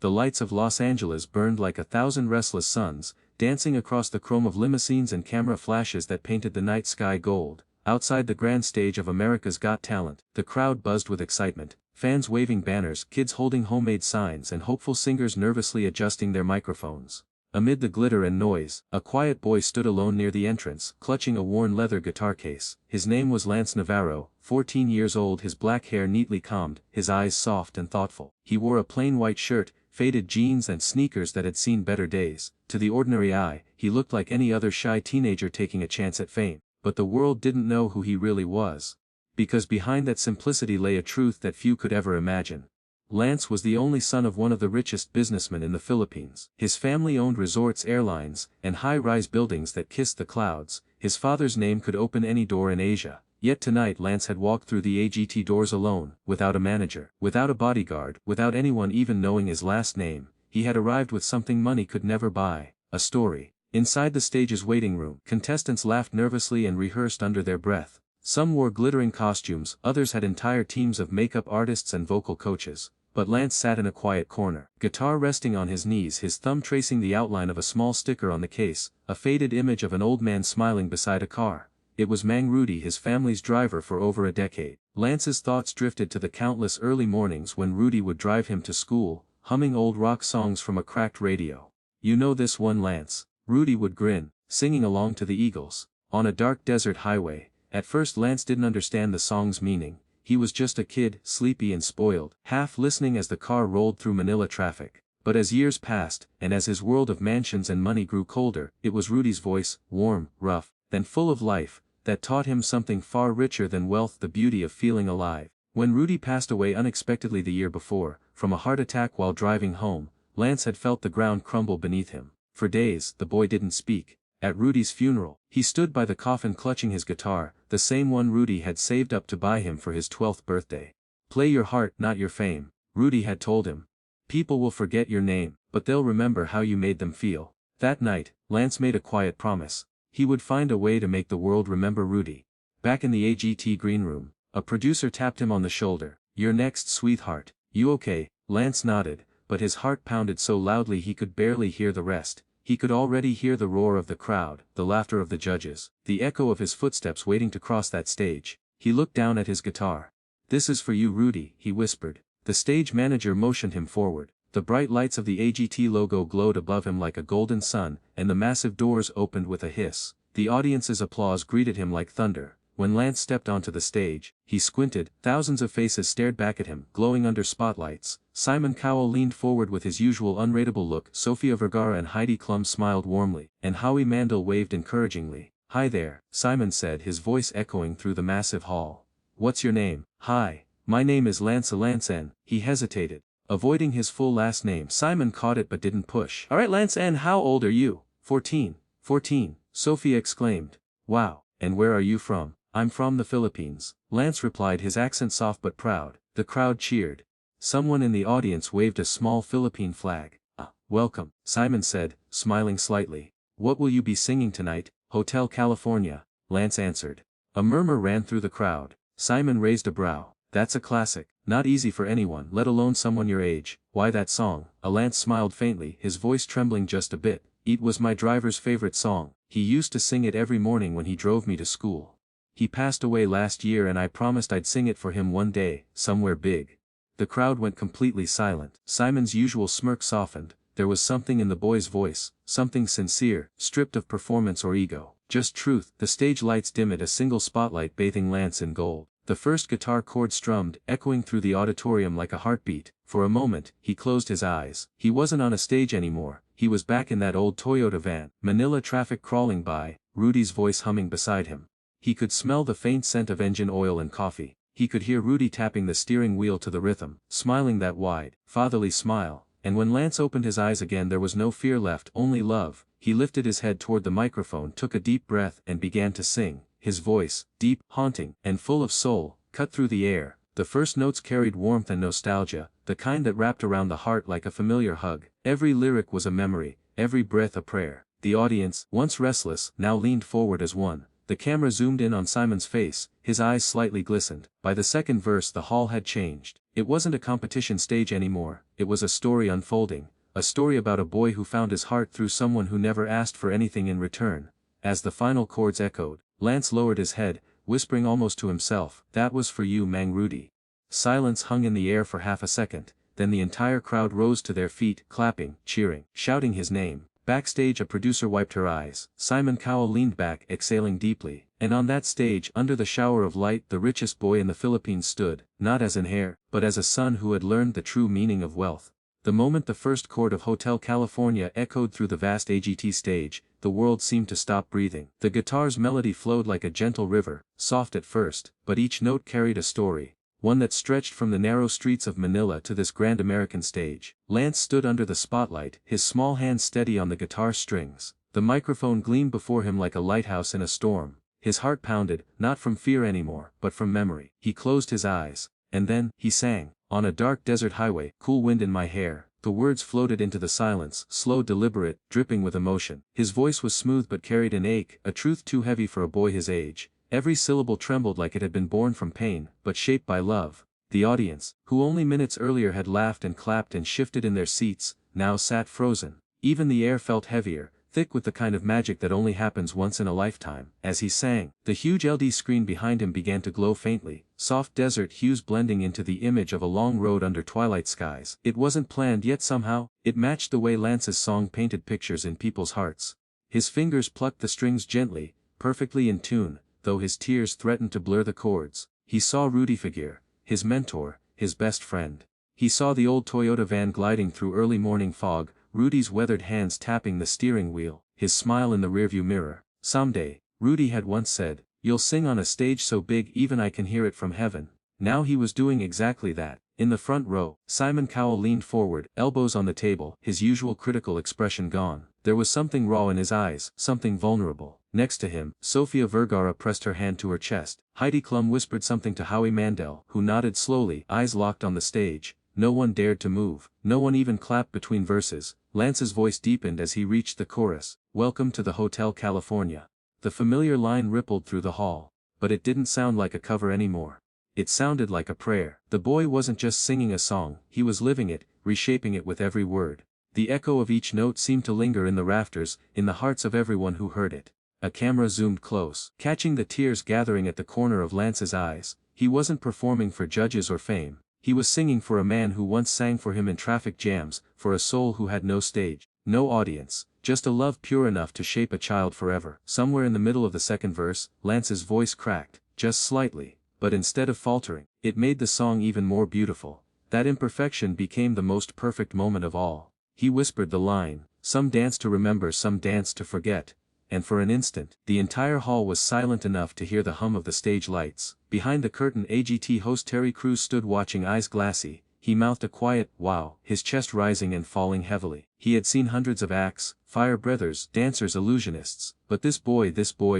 The lights of Los Angeles burned like 1,000 restless suns, dancing across the chrome of limousines and camera flashes that painted the night sky gold. Outside the grand stage of America's Got Talent, the crowd buzzed with excitement, fans waving banners, kids holding homemade signs, and hopeful singers nervously adjusting their microphones. Amid the glitter and noise, a quiet boy stood alone near the entrance, clutching a worn leather guitar case. His name was Lance Navarro, 14 years old, his black hair neatly combed, his eyes soft and thoughtful. He wore a plain white shirt, faded jeans and sneakers that had seen better days. To the ordinary eye, he looked like any other shy teenager taking a chance at fame. But the world didn't know who he really was. Because behind that simplicity lay a truth that few could ever imagine. Lance was the only son of one of the richest businessmen in the Philippines. His family owned resorts, airlines, and high-rise buildings that kissed the clouds. His father's name could open any door in Asia. Yet tonight Lance had walked through the AGT doors alone, without a manager, without a bodyguard, without anyone even knowing his last name. He had arrived with something money could never buy: a story. Inside the stage's waiting room, contestants laughed nervously and rehearsed under their breath. Some wore glittering costumes, others had entire teams of makeup artists and vocal coaches. But Lance sat in a quiet corner, guitar resting on his knees, his thumb tracing the outline of a small sticker on the case, a faded image of an old man smiling beside a car. It was Mang Rudy, his family's driver for over a decade. Lance's thoughts drifted to the countless early mornings when Rudy would drive him to school, humming old rock songs from a cracked radio. "You know this one, Lance?" Rudy would grin, singing along to the Eagles. On a dark desert highway. At first Lance didn't understand the song's meaning. He was just a kid, sleepy and spoiled, half listening as the car rolled through Manila traffic. But as years passed, and as his world of mansions and money grew colder, it was Rudy's voice, warm, rough, then full of life, that taught him something far richer than wealth: the beauty of feeling alive. When Rudy passed away unexpectedly the year before, from a heart attack while driving home, Lance had felt the ground crumble beneath him. For days, the boy didn't speak. At Rudy's funeral, he stood by the coffin clutching his guitar, the same one Rudy had saved up to buy him for his 12th birthday. "Play your heart, not your fame," Rudy had told him. "People will forget your name, but they'll remember how you made them feel." That night, Lance made a quiet promise. He would find a way to make the world remember Rudy. Back in the AGT green room, a producer tapped him on the shoulder. "You're next, sweetheart. You okay?" Lance nodded, but his heart pounded so loudly he could barely hear the rest. He could already hear the roar of the crowd, the laughter of the judges, the echo of his footsteps waiting to cross that stage. He looked down at his guitar. "This is for you, Rudy," he whispered. The stage manager motioned him forward. The bright lights of the AGT logo glowed above him like a golden sun, and the massive doors opened with a hiss. The audience's applause greeted him like thunder. When Lance stepped onto the stage, he squinted. Thousands of faces stared back at him, glowing under spotlights. Simon Cowell leaned forward with his usual unreadable look. Sofia Vergara and Heidi Klum smiled warmly, and Howie Mandel waved encouragingly. "Hi there," Simon said, his voice echoing through the massive hall. "What's your name?" "Hi, my name is Lance N." He hesitated. Avoiding his full last name, Simon caught it but didn't push. "All right, Lance N., how old are you?" 14. 14, Sophia exclaimed. "Wow, and where are you from?" "I'm from the Philippines," Lance replied, his accent soft but proud. The crowd cheered. Someone in the audience waved a small Philippine flag. "Ah, welcome," Simon said, smiling slightly. "What will you be singing tonight?" "Hotel California," Lance answered. A murmur ran through the crowd. Simon raised a brow. "That's a classic. Not easy for anyone, let alone someone your age. Why that song?" Lance smiled faintly, his voice trembling just a bit. "It was my driver's favorite song. He used to sing it every morning when he drove me to school. He passed away last year and I promised I'd sing it for him one day, somewhere big." The crowd went completely silent. Simon's usual smirk softened. There was something in the boy's voice, something sincere, stripped of performance or ego. Just truth. The stage lights dimmed, a single spotlight bathing Lance in gold. The first guitar chord strummed, echoing through the auditorium like a heartbeat. For a moment, he closed his eyes. He wasn't on a stage anymore. He was back in that old Toyota van. Manila traffic crawling by, Rudy's voice humming beside him. He could smell the faint scent of engine oil and coffee. He could hear Rudy tapping the steering wheel to the rhythm, smiling that wide, fatherly smile. And when Lance opened his eyes again, there was no fear left, only love. He lifted his head toward the microphone, took a deep breath, and began to sing. His voice, deep, haunting, and full of soul, cut through the air. The first notes carried warmth and nostalgia, the kind that wrapped around the heart like a familiar hug. Every lyric was a memory, every breath a prayer. The audience, once restless, now leaned forward as one. The camera zoomed in on Simon's face, his eyes slightly glistened. By the second verse the hall had changed. It wasn't a competition stage anymore, it was a story unfolding, a story about a boy who found his heart through someone who never asked for anything in return. As the final chords echoed, Lance lowered his head, whispering almost to himself, "That was for you, Mang Rudy." Silence hung in the air for half a second, then the entire crowd rose to their feet, clapping, cheering, shouting his name. Backstage a producer wiped her eyes. Simon Cowell leaned back, exhaling deeply. And on that stage, under the shower of light, the richest boy in the Philippines stood, not as an heir, but as a son who had learned the true meaning of wealth. The moment the first chord of Hotel California echoed through the vast AGT stage, the world seemed to stop breathing. The guitar's melody flowed like a gentle river, soft at first, but each note carried a story. One that stretched from the narrow streets of Manila to this grand American stage. Lance stood under the spotlight, his small hands steady on the guitar strings. The microphone gleamed before him like a lighthouse in a storm. His heart pounded, not from fear anymore, but from memory. He closed his eyes, and then, he sang, "On a dark desert highway, cool wind in my hair." The words floated into the silence, slow, deliberate, dripping with emotion. His voice was smooth but carried an ache, a truth too heavy for a boy his age. Every syllable trembled like it had been born from pain, but shaped by love. The audience, who only minutes earlier had laughed and clapped and shifted in their seats, now sat frozen. Even the air felt heavier, thick with the kind of magic that only happens once in a lifetime. As he sang, the huge LD screen behind him began to glow faintly, soft desert hues blending into the image of a long road under twilight skies. It wasn't planned yet somehow, it matched the way Lance's song painted pictures in people's hearts. His fingers plucked the strings gently, perfectly in tune, though his tears threatened to blur the chords. He saw Rudy Figueroa, his mentor, his best friend. He saw the old Toyota van gliding through early morning fog, Rudy's weathered hands tapping the steering wheel, his smile in the rearview mirror. "Someday," Rudy had once said, "you'll sing on a stage so big even I can hear it from heaven." Now he was doing exactly that. In the front row, Simon Cowell leaned forward, elbows on the table, his usual critical expression gone. There was something raw in his eyes, something vulnerable. Next to him, Sofia Vergara pressed her hand to her chest. Heidi Klum whispered something to Howie Mandel, who nodded slowly, eyes locked on the stage. No one dared to move, no one even clapped between verses. Lance's voice deepened as he reached the chorus, "Welcome to the Hotel California." The familiar line rippled through the hall. But it didn't sound like a cover anymore. It sounded like a prayer. The boy wasn't just singing a song, he was living it, reshaping it with every word. The echo of each note seemed to linger in the rafters, in the hearts of everyone who heard it. A camera zoomed close, catching the tears gathering at the corner of Lance's eyes. He wasn't performing for judges or fame. He was singing for a man who once sang for him in traffic jams, for a soul who had no stage, no audience, just a love pure enough to shape a child forever. Somewhere in the middle of the second verse, Lance's voice cracked, just slightly, but instead of faltering, it made the song even more beautiful. That imperfection became the most perfect moment of all. He whispered the line, "Some dance to remember, some dance to forget." And for an instant, the entire hall was silent enough to hear the hum of the stage lights. Behind the curtain, AGT host Terry Crews stood watching, eyes glassy. He mouthed a quiet, "Wow," his chest rising and falling heavily. He had seen hundreds of acts, fire breathers, dancers, illusionists, but this boy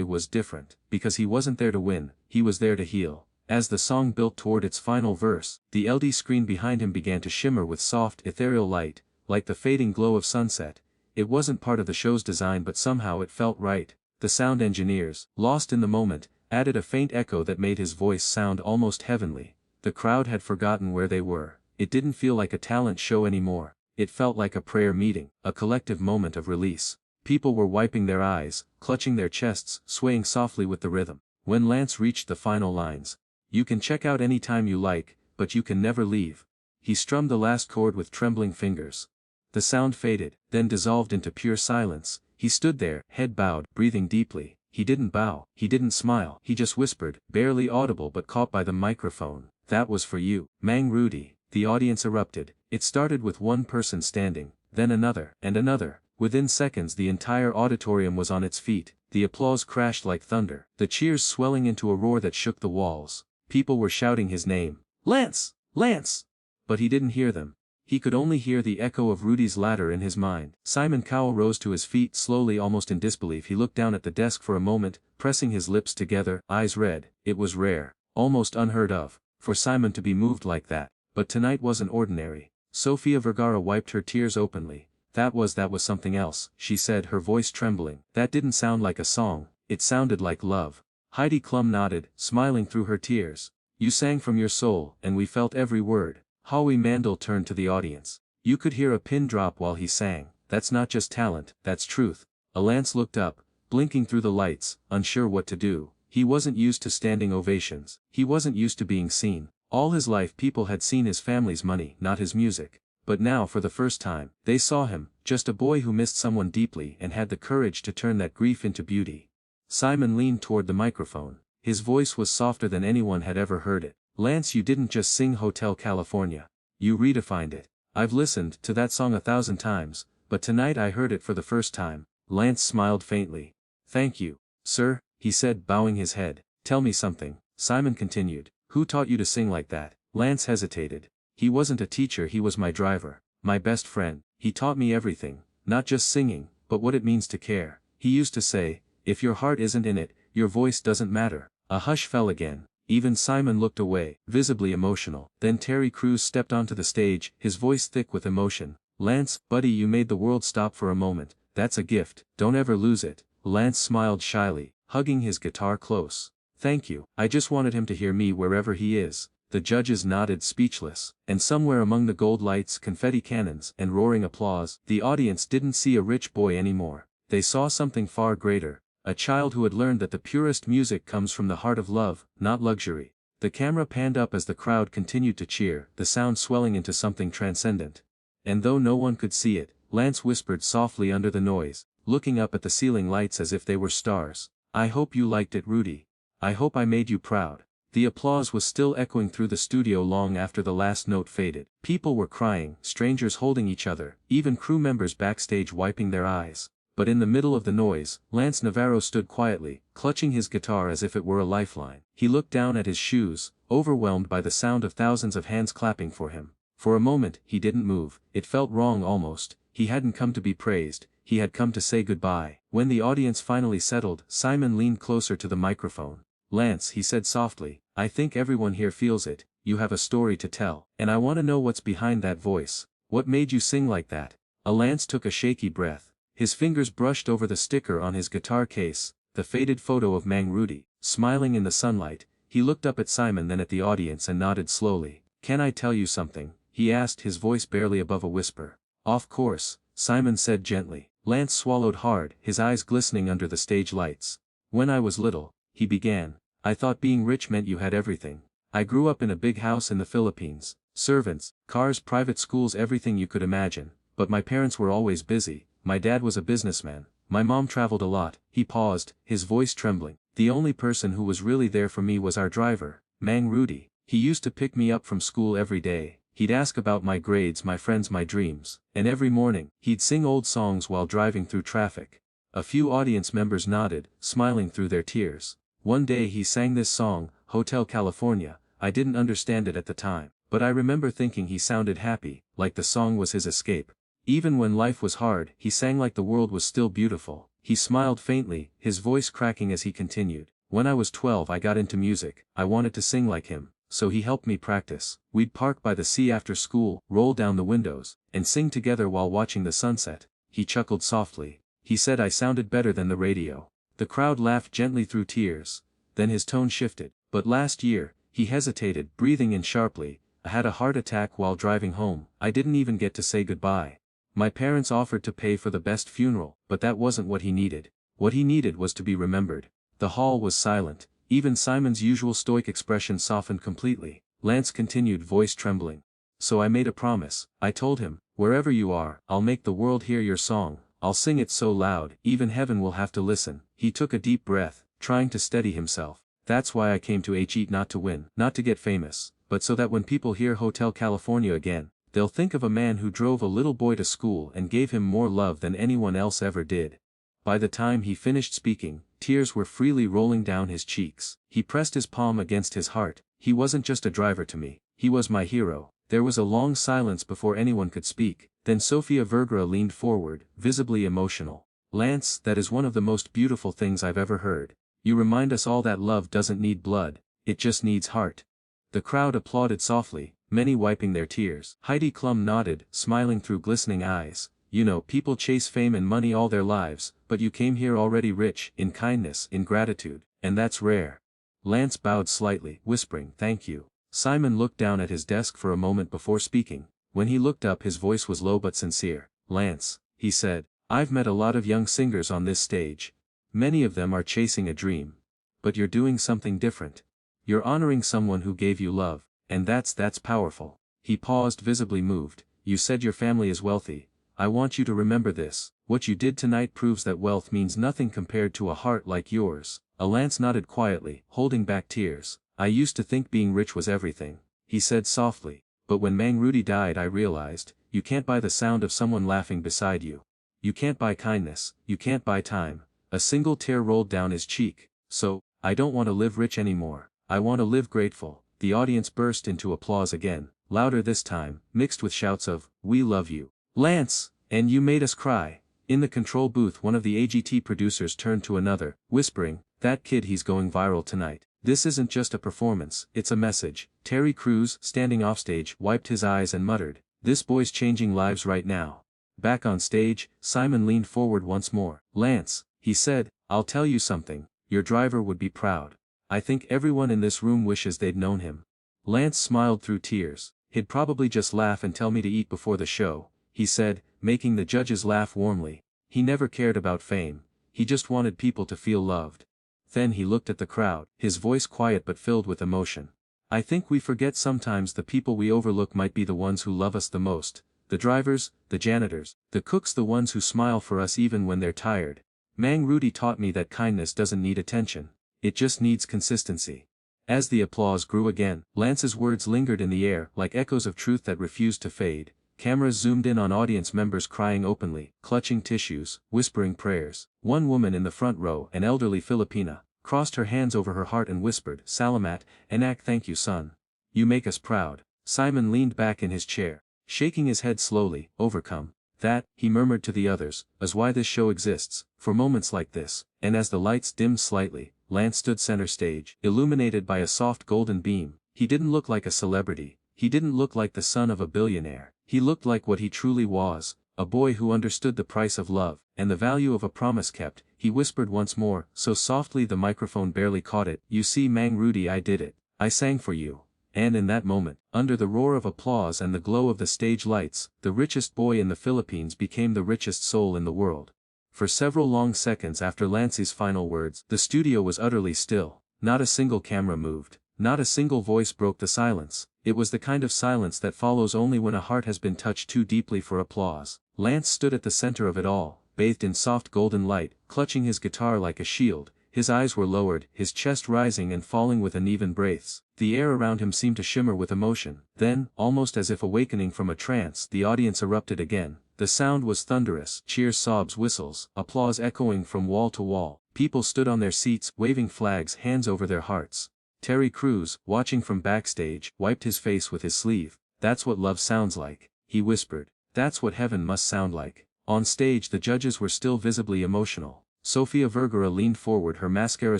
was different, because he wasn't there to win, he was there to heal. As the song built toward its final verse, the LD screen behind him began to shimmer with soft, ethereal light, like the fading glow of sunset. It wasn't part of the show's design, but somehow it felt right. The sound engineers, lost in the moment, added a faint echo that made his voice sound almost heavenly. The crowd had forgotten where they were. It didn't feel like a talent show anymore. It felt like a prayer meeting, a collective moment of release. People were wiping their eyes, clutching their chests, swaying softly with the rhythm. When Lance reached the final lines, "You can check out any time you like, but you can never leave," he strummed the last chord with trembling fingers. The sound faded, then dissolved into pure silence. He stood there, head bowed, breathing deeply. He didn't bow, he didn't smile, he just whispered, barely audible but caught by the microphone, "That was for you, Mang Rudy." The audience erupted. It started with one person standing, then another, and another. Within seconds the entire auditorium was on its feet. The applause crashed like thunder, the cheers swelling into a roar that shook the walls. People were shouting his name, "Lance! Lance!" But he didn't hear them. He could only hear the echo of Rudy's ladder in his mind. Simon Cowell rose to his feet slowly, almost in disbelief. He looked down at the desk for a moment, pressing his lips together, eyes red. It was rare, almost unheard of, for Simon to be moved like that. But tonight wasn't ordinary. Sofia Vergara wiped her tears openly. That was something else," she said, her voice trembling. "That didn't sound like a song, it sounded like love." Heidi Klum nodded, smiling through her tears. "You sang from your soul, and we felt every word." Howie Mandel turned to the audience. You could hear a pin drop while he sang. That's not just talent, that's truth. Lance looked up, blinking through the lights, unsure what to do. He wasn't used to standing ovations. He wasn't used to being seen. All his life people had seen his family's money, not his music. But now for the first time, they saw him, just a boy who missed someone deeply and had the courage to turn that grief into beauty. Simon leaned toward the microphone. His voice was softer than anyone had ever heard it. Lance, you didn't just sing Hotel California. You redefined it. I've listened to that song 1,000 times, but tonight I heard it for the first time. Lance smiled faintly. Thank you, sir, he said, bowing his head. Tell me something, Simon continued. Who taught you to sing like that? Lance hesitated. He wasn't a teacher, he was my driver, my best friend. He taught me everything, not just singing, but what it means to care. He used to say, if your heart isn't in it, your voice doesn't matter. A hush fell again. Even Simon looked away, visibly emotional. Then Terry Crews stepped onto the stage, his voice thick with emotion. Lance, buddy, you made the world stop for a moment. That's a gift. Don't ever lose it. Lance smiled shyly, hugging his guitar close. Thank you. I just wanted him to hear me wherever he is. The judges nodded, speechless. And somewhere among the gold lights, confetti cannons, and roaring applause, the audience didn't see a rich boy anymore. They saw something far greater. A child who had learned that the purest music comes from the heart of love, not luxury. The camera panned up as the crowd continued to cheer, the sound swelling into something transcendent. And though no one could see it, Lance whispered softly under the noise, looking up at the ceiling lights as if they were stars. I hope you liked it, Rudy. I hope I made you proud. The applause was still echoing through the studio long after the last note faded. People were crying, strangers holding each other, even crew members backstage wiping their eyes. But in the middle of the noise, Lance Navarro stood quietly, clutching his guitar as if it were a lifeline. He looked down at his shoes, overwhelmed by the sound of thousands of hands clapping for him. For a moment, he didn't move. It felt wrong almost. He hadn't come to be praised, he had come to say goodbye. When the audience finally settled, Simon leaned closer to the microphone. Lance, he said softly, I think everyone here feels it. You have a story to tell. And I want to know what's behind that voice. What made you sing like that? Lance took a shaky breath. His fingers brushed over the sticker on his guitar case, the faded photo of Mang Rudy, smiling in the sunlight. He looked up at Simon, then at the audience, and nodded slowly. Can I tell you something? He asked, his voice barely above a whisper. Of course, Simon said gently. Lance swallowed hard, his eyes glistening under the stage lights. When I was little, he began, I thought being rich meant you had everything. I grew up in a big house in the Philippines, servants, cars, private schools, everything you could imagine, but my parents were always busy. My dad was a businessman, my mom traveled a lot. He paused, his voice trembling. The only person who was really there for me was our driver, Mang Rudy. He used to pick me up from school every day. He'd ask about my grades, my friends, my dreams, and every morning, he'd sing old songs while driving through traffic. A few audience members nodded, smiling through their tears. One day he sang this song, Hotel California. I didn't understand it at the time, but I remember thinking he sounded happy, like the song was his escape. Even when life was hard, he sang like the world was still beautiful. He smiled faintly, his voice cracking as he continued. When I was 12 I got into music. I wanted to sing like him, so he helped me practice. We'd park by the sea after school, roll down the windows, and sing together while watching the sunset. He chuckled softly. He said I sounded better than the radio. The crowd laughed gently through tears. Then his tone shifted. But last year, he hesitated, breathing in sharply. I had a heart attack while driving home. I didn't even get to say goodbye. My parents offered to pay for the best funeral, but that wasn't what he needed. What he needed was to be remembered. The hall was silent. Even Simon's usual stoic expression softened completely. Lance continued, voice trembling. So I made a promise. I told him, wherever you are, I'll make the world hear your song. I'll sing it so loud, even heaven will have to listen. He took a deep breath, trying to steady himself. That's why I came to AGT, not to win, not to get famous, but so that when people hear Hotel California again, they'll think of a man who drove a little boy to school and gave him more love than anyone else ever did. By the time he finished speaking, tears were freely rolling down his cheeks. He pressed his palm against his heart. He wasn't just a driver to me, he was my hero. There was a long silence before anyone could speak. Then Sofia Vergara leaned forward, visibly emotional. Lance, that is one of the most beautiful things I've ever heard. You remind us all that love doesn't need blood, it just needs heart. The crowd applauded softly, many wiping their tears. Heidi Klum nodded, smiling through glistening eyes. You know, people chase fame and money all their lives, but you came here already rich, in kindness, in gratitude, and that's rare. Lance bowed slightly, whispering, thank you. Simon looked down at his desk for a moment before speaking. When he looked up his voice was low but sincere. "Lance," he said, "I've met a lot of young singers on this stage. Many of them are chasing a dream. But you're doing something different. You're honoring someone who gave you love, and that's powerful." He paused, visibly moved. "You said your family is wealthy. I want you to remember this. What you did tonight proves that wealth means nothing compared to a heart like yours." Lance nodded quietly, holding back tears. "I used to think being rich was everything," he said softly, "but when Mang Rudy died I realized, you can't buy the sound of someone laughing beside you. You can't buy kindness, you can't buy time." A single tear rolled down his cheek. "So, I don't want to live rich anymore. I want to live grateful." The audience burst into applause again, louder this time, mixed with shouts of, "We love you, Lance, and you made us cry." In the control booth one of the AGT producers turned to another, whispering, "That kid, he's going viral tonight. This isn't just a performance, it's a message." Terry Crews, standing offstage, wiped his eyes and muttered, "This boy's changing lives right now." Back on stage, Simon leaned forward once more. "Lance," he said, "I'll tell you something, your driver would be proud. I think everyone in this room wishes they'd known him." Lance smiled through tears. "He'd probably just laugh and tell me to eat before the show," he said, making the judges laugh warmly. He never cared about fame, he just wanted people to feel loved. Then he looked at the crowd, his voice quiet but filled with emotion. "I think we forget sometimes the people we overlook might be the ones who love us the most. The drivers, the janitors, the cooks, the ones who smile for us even when they're tired. Mang Rudy taught me that kindness doesn't need attention. It just needs consistency." As the applause grew again, Lance's words lingered in the air like echoes of truth that refused to fade. Cameras zoomed in on audience members crying openly, clutching tissues, whispering prayers. One woman in the front row, an elderly Filipina, crossed her hands over her heart and whispered, "Salamat, anak, thank you son. You make us proud." Simon leaned back in his chair, shaking his head slowly, overcome. "That," he murmured to the others, "is why this show exists, for moments like this." And as the lights dimmed slightly, Lance stood center stage, illuminated by a soft golden beam. He didn't look like a celebrity, he didn't look like the son of a billionaire. He looked like what he truly was, a boy who understood the price of love, and the value of a promise kept. He whispered once more, so softly the microphone barely caught it, "You see Mang Rudy, I did it. I sang for you." And in that moment, under the roar of applause and the glow of the stage lights, the richest boy in the Philippines became the richest soul in the world. For several long seconds after Lance's final words, the studio was utterly still. Not a single camera moved. Not a single voice broke the silence. It was the kind of silence that follows only when a heart has been touched too deeply for applause. Lance stood at the center of it all, bathed in soft golden light, clutching his guitar like a shield. His eyes were lowered, his chest rising and falling with uneven breaths. The air around him seemed to shimmer with emotion. Then, almost as if awakening from a trance, the audience erupted again. The sound was thunderous, cheers, sobs, whistles, applause echoing from wall to wall. People stood on their seats, waving flags, hands over their hearts. Terry Crews, watching from backstage, wiped his face with his sleeve. "That's what love sounds like," he whispered. "That's what heaven must sound like." On stage the judges were still visibly emotional. Sofia Vergara leaned forward, her mascara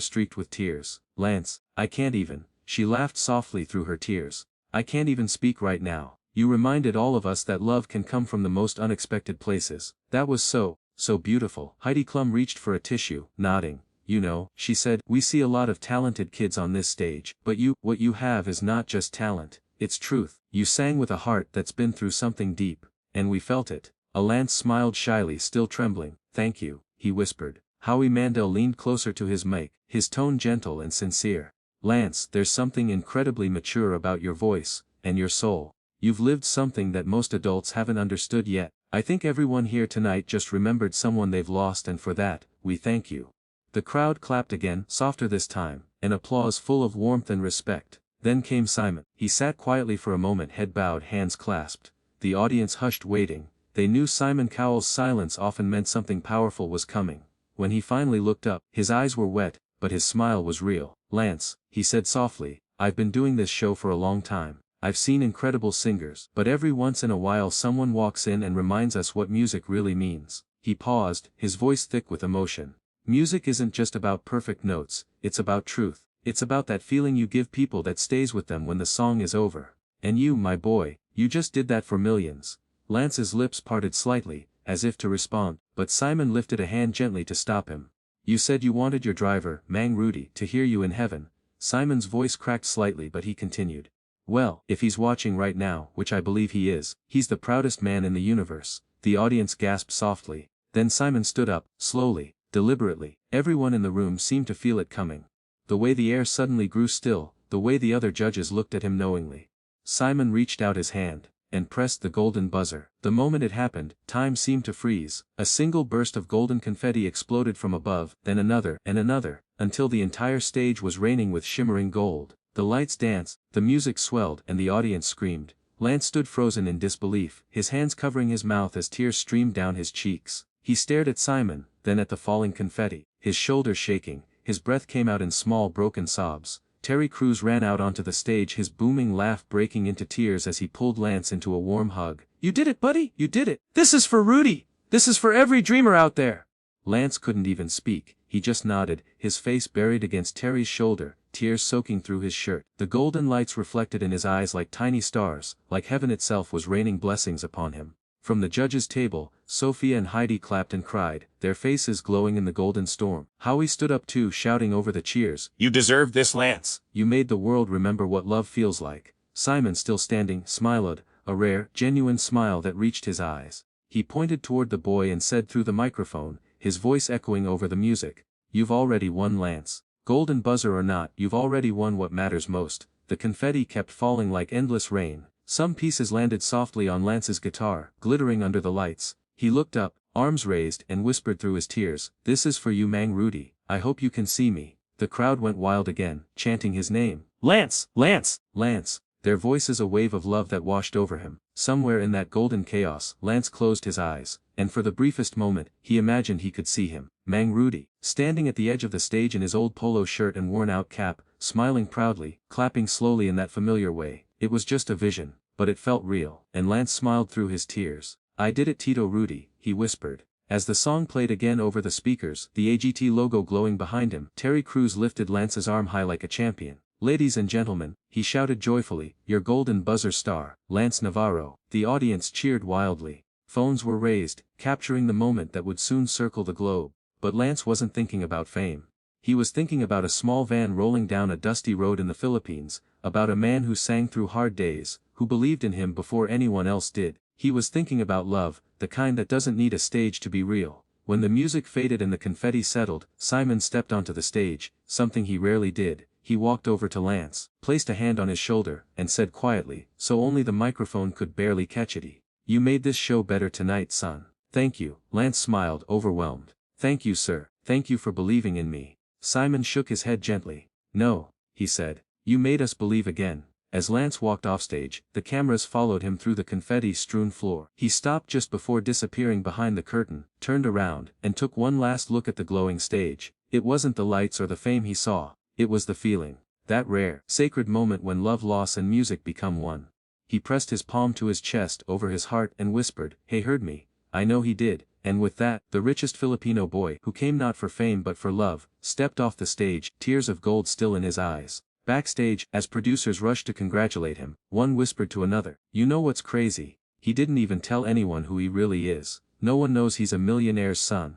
streaked with tears. "Lance, I can't even," she laughed softly through her tears. "I can't even speak right now. You reminded all of us that love can come from the most unexpected places. That was so beautiful." Heidi Klum reached for a tissue, nodding. "You know," she said, "we see a lot of talented kids on this stage, but what you have is not just talent, it's truth. You sang with a heart that's been through something deep, and we felt it." Lance smiled shyly, still trembling. "Thank you," he whispered. Howie Mandel leaned closer to his mic, his tone gentle and sincere. "Lance, there's something incredibly mature about your voice, and your soul. You've lived something that most adults haven't understood yet. I think everyone here tonight just remembered someone they've lost, and for that, we thank you." The crowd clapped again, softer this time, an applause full of warmth and respect. Then came Simon. He sat quietly for a moment, head bowed, hands clasped. The audience hushed, waiting. They knew Simon Cowell's silence often meant something powerful was coming. When he finally looked up, his eyes were wet, but his smile was real. "Lance," he said softly, "I've been doing this show for a long time. I've seen incredible singers, but every once in a while someone walks in and reminds us what music really means." He paused, his voice thick with emotion. "Music isn't just about perfect notes, it's about truth. It's about that feeling you give people that stays with them when the song is over. And you, my boy, you just did that for millions." Lance's lips parted slightly, as if to respond, but Simon lifted a hand gently to stop him. "You said you wanted your driver, Mang Rudy, to hear you in heaven." Simon's voice cracked slightly, but he continued. Well, if he's watching right now, which I believe he is, he's the proudest man in the universe, the audience gasped softly. Then Simon stood up, slowly, deliberately. Everyone in the room seemed to feel it coming. The way the air suddenly grew still, the way the other judges looked at him knowingly. Simon reached out his hand, and pressed the golden buzzer. The moment it happened, time seemed to freeze. A single burst of golden confetti exploded from above, then another, and another, until the entire stage was raining with shimmering gold. The lights danced, the music swelled, and the audience screamed. Lance stood frozen in disbelief, his hands covering his mouth as tears streamed down his cheeks. He stared at Simon, then at the falling confetti, his shoulders shaking, his breath came out in small broken sobs. Terry Crews ran out onto the stage, his booming laugh breaking into tears as he pulled Lance into a warm hug. "You did it, buddy! You did it! This is for Rudy! This is for every dreamer out there!" Lance couldn't even speak, he just nodded, his face buried against Terry's shoulder, tears soaking through his shirt. The golden lights reflected in his eyes like tiny stars, like heaven itself was raining blessings upon him. From the judges' table, Sophia and Heidi clapped and cried, their faces glowing in the golden storm. Howie stood up too, shouting over the cheers, "You deserve this, Lance! You made the world remember what love feels like." Simon, still standing, smiled, a rare, genuine smile that reached his eyes. He pointed toward the boy and said through the microphone, his voice echoing over the music, "You've already won, Lance. Golden buzzer or not, you've already won what matters most." The confetti kept falling like endless rain. Some pieces landed softly on Lance's guitar, glittering under the lights. He looked up, arms raised, and whispered through his tears, "This is for you, Mang Rudy. I hope you can see me." The crowd went wild again, chanting his name. "Lance! Lance! Lance!" Their voices a wave of love that washed over him. Somewhere in that golden chaos, Lance closed his eyes, and for the briefest moment, he imagined he could see him. Mang Rudy, standing at the edge of the stage in his old polo shirt and worn-out cap, smiling proudly, clapping slowly in that familiar way. It was just a vision, but it felt real, and Lance smiled through his tears. "I did it, Tito Rudy," he whispered. As the song played again over the speakers, the AGT logo glowing behind him, Terry Crews lifted Lance's arm high like a champion. "Ladies and gentlemen," he shouted joyfully, "your golden buzzer star, Lance Navarro." The audience cheered wildly. Phones were raised, capturing the moment that would soon circle the globe. But Lance wasn't thinking about fame. He was thinking about a small van rolling down a dusty road in the Philippines, about a man who sang through hard days, who believed in him before anyone else did. He was thinking about love, the kind that doesn't need a stage to be real. When the music faded and the confetti settled, Simon stepped onto the stage, something he rarely did. He walked over to Lance, placed a hand on his shoulder, and said quietly, so only the microphone could barely catch it, "You made this show better tonight, son. Thank you." Lance smiled, overwhelmed. "Thank you, sir. Thank you for believing in me." Simon shook his head gently. "No," he said. "You made us believe again." As Lance walked offstage, the cameras followed him through the confetti-strewn floor. He stopped just before disappearing behind the curtain, turned around, and took one last look at the glowing stage. It wasn't the lights or the fame he saw, it was the feeling. That rare, sacred moment when love, loss and music become one. He pressed his palm to his chest over his heart and whispered, "He heard me. I know he did." And with that, the richest Filipino boy, who came not for fame but for love, stepped off the stage, tears of gold still in his eyes. Backstage, as producers rushed to congratulate him, one whispered to another, "You know what's crazy? He didn't even tell anyone who he really is. No one knows he's a millionaire's son."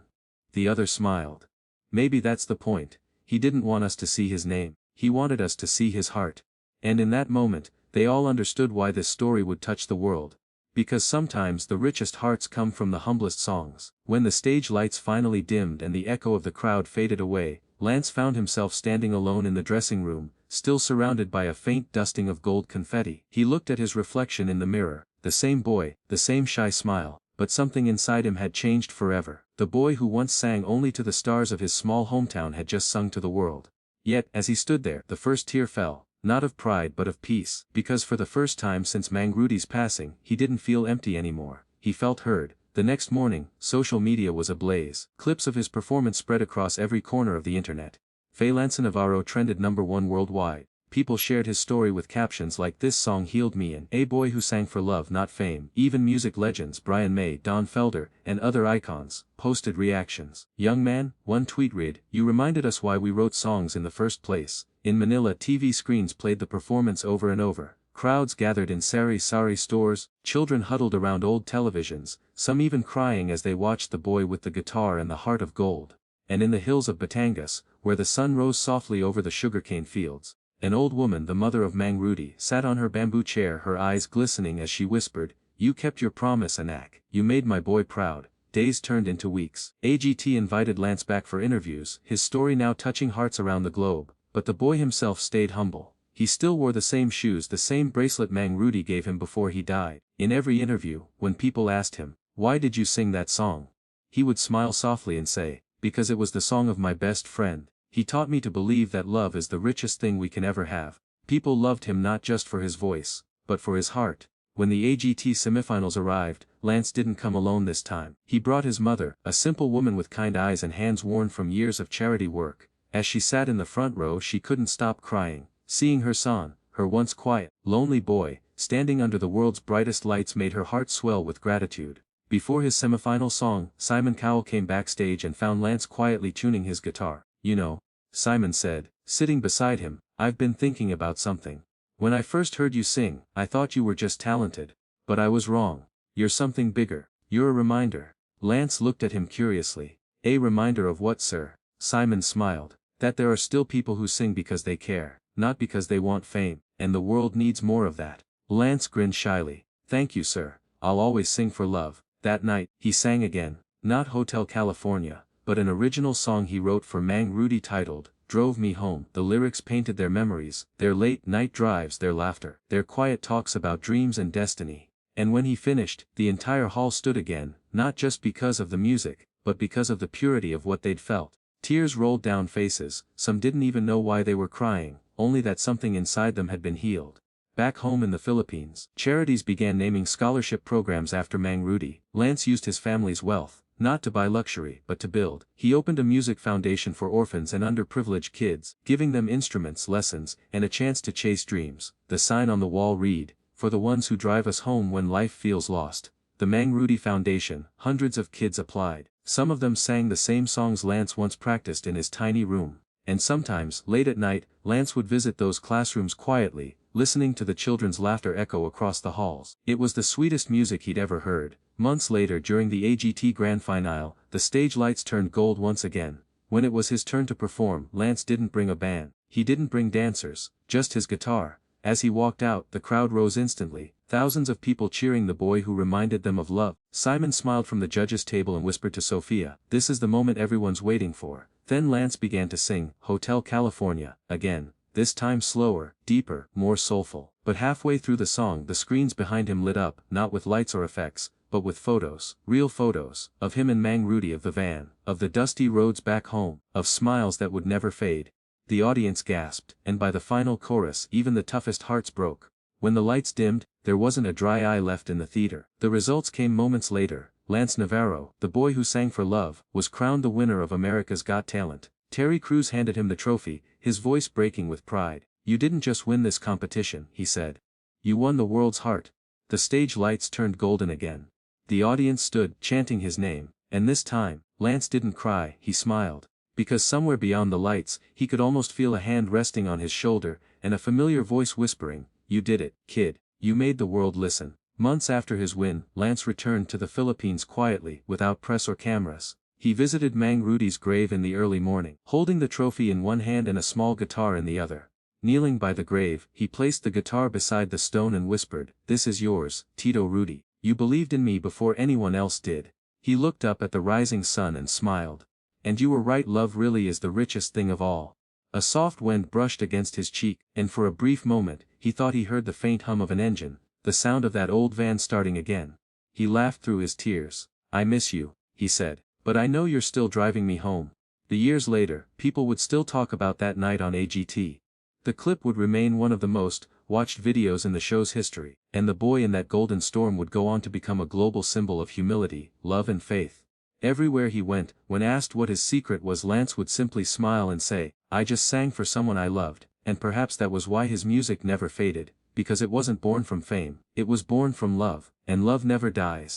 The other smiled. "Maybe that's the point. He didn't want us to see his name. He wanted us to see his heart." And in that moment, they all understood why this story would touch the world. Because sometimes the richest hearts come from the humblest songs. When the stage lights finally dimmed and the echo of the crowd faded away, Lance found himself standing alone in the dressing room, still surrounded by a faint dusting of gold confetti. He looked at his reflection in the mirror, the same boy, the same shy smile, but something inside him had changed forever. The boy who once sang only to the stars of his small hometown had just sung to the world. Yet, as he stood there, the first tear fell. Not of pride but of peace, because for the first time since Mang Rudy's passing, he didn't feel empty anymore. He felt heard. The next morning, social media was ablaze. Clips of his performance spread across every corner of the internet. Lance Navarro trended #1 worldwide. People shared his story with captions like "This song healed me" and "A boy who sang for love not fame." Even music legends Brian May, Don Felder, and other icons posted reactions. "Young man," one tweet read, "you reminded us why we wrote songs in the first place." In Manila, TV screens played the performance over and over. Crowds gathered in sari-sari stores, children huddled around old televisions, some even crying as they watched the boy with the guitar and the heart of gold. And in the hills of Batangas, where the sun rose softly over the sugarcane fields, An old woman, the mother of Mang Rudy, sat on her bamboo chair, her eyes glistening as she whispered, "You kept your promise, Anak. You made my boy proud." Days turned into weeks. AGT invited Lance back for interviews, his story now touching hearts around the globe, but the boy himself stayed humble. He still wore the same shoes, the same bracelet Mang Rudy gave him before he died. In every interview, when people asked him, "Why did you sing that song?" he would smile softly and say, "Because it was the song of my best friend. He taught me to believe that love is the richest thing we can ever have." People loved him not just for his voice, but for his heart. When the AGT semifinals arrived, Lance didn't come alone this time. He brought his mother, a simple woman with kind eyes and hands worn from years of charity work. As she sat in the front row, she couldn't stop crying. Seeing her son, her once quiet, lonely boy, standing under the world's brightest lights made her heart swell with gratitude. Before his semifinal song, Simon Cowell came backstage and found Lance quietly tuning his guitar. "You know," Simon said, sitting beside him, "I've been thinking about something. When I first heard you sing, I thought you were just talented. But I was wrong. You're something bigger. You're a reminder." Lance looked at him curiously. "A reminder of what, sir?" Simon smiled. "That there are still people who sing because they care, not because they want fame, and the world needs more of that." Lance grinned shyly. "Thank you, sir. I'll always sing for love." That night, he sang again, not Hotel California, but an original song he wrote for Mang Rudy titled, "Drove Me Home." The lyrics painted their memories, their late-night drives, their laughter, their quiet talks about dreams and destiny. And when he finished, the entire hall stood again, not just because of the music, but because of the purity of what they'd felt. Tears rolled down faces, some didn't even know why they were crying, only that something inside them had been healed. Back home in the Philippines, charities began naming scholarship programs after Mang Rudy. Lance used his family's wealth, not to buy luxury but to build. He opened a music foundation for orphans and underprivileged kids, giving them instruments, lessons, and a chance to chase dreams. The sign on the wall read, "For the ones who drive us home when life feels lost." The Mang Rudy Foundation. Hundreds of kids applied. Some of them sang the same songs Lance once practiced in his tiny room. And sometimes, late at night, Lance would visit those classrooms quietly, listening to the children's laughter echo across the halls. It was the sweetest music he'd ever heard. Months later, during the AGT Grand Finale, the stage lights turned gold once again. When it was his turn to perform, Lance didn't bring a band. He didn't bring dancers, just his guitar. As he walked out, the crowd rose instantly, thousands of people cheering the boy who reminded them of love. Simon smiled from the judges' table and whispered to Sophia, "This is the moment everyone's waiting for." Then Lance began to sing, "Hotel California," again, this time slower, deeper, more soulful. But halfway through the song, the screens behind him lit up, not with lights or effects, but with photos, real photos, of him and Mang Rudy, of the van, of the dusty roads back home, of smiles that would never fade. The audience gasped, and by the final chorus, even the toughest hearts broke. When the lights dimmed, there wasn't a dry eye left in the theater. The results came moments later. Lance Navarro, the boy who sang for love, was crowned the winner of America's Got Talent. Terry Crews handed him the trophy, his voice breaking with pride. "You didn't just win this competition," he said. "You won the world's heart." The stage lights turned golden again. The audience stood, chanting his name, and this time, Lance didn't cry, he smiled. Because somewhere beyond the lights, he could almost feel a hand resting on his shoulder, and a familiar voice whispering, "You did it, kid. You made the world listen." Months after his win, Lance returned to the Philippines quietly, without press or cameras. He visited Mang Rudy's grave in the early morning, holding the trophy in one hand and a small guitar in the other. Kneeling by the grave, he placed the guitar beside the stone and whispered, "This is yours, Tito Rudy. You believed in me before anyone else did." He looked up at the rising sun and smiled. "And you were right, love really is the richest thing of all." A soft wind brushed against his cheek, and for a brief moment, he thought he heard the faint hum of an engine, the sound of that old van starting again. He laughed through his tears. "I miss you," he said, "but I know you're still driving me home." The years later, people would still talk about that night on AGT. The clip would remain one of the most watched videos in the show's history, and the boy in that golden storm would go on to become a global symbol of humility, love and faith. Everywhere he went, when asked what his secret was, Lance would simply smile and say, "I just sang for someone I loved," and perhaps that was why his music never faded, because it wasn't born from fame, it was born from love, and love never dies.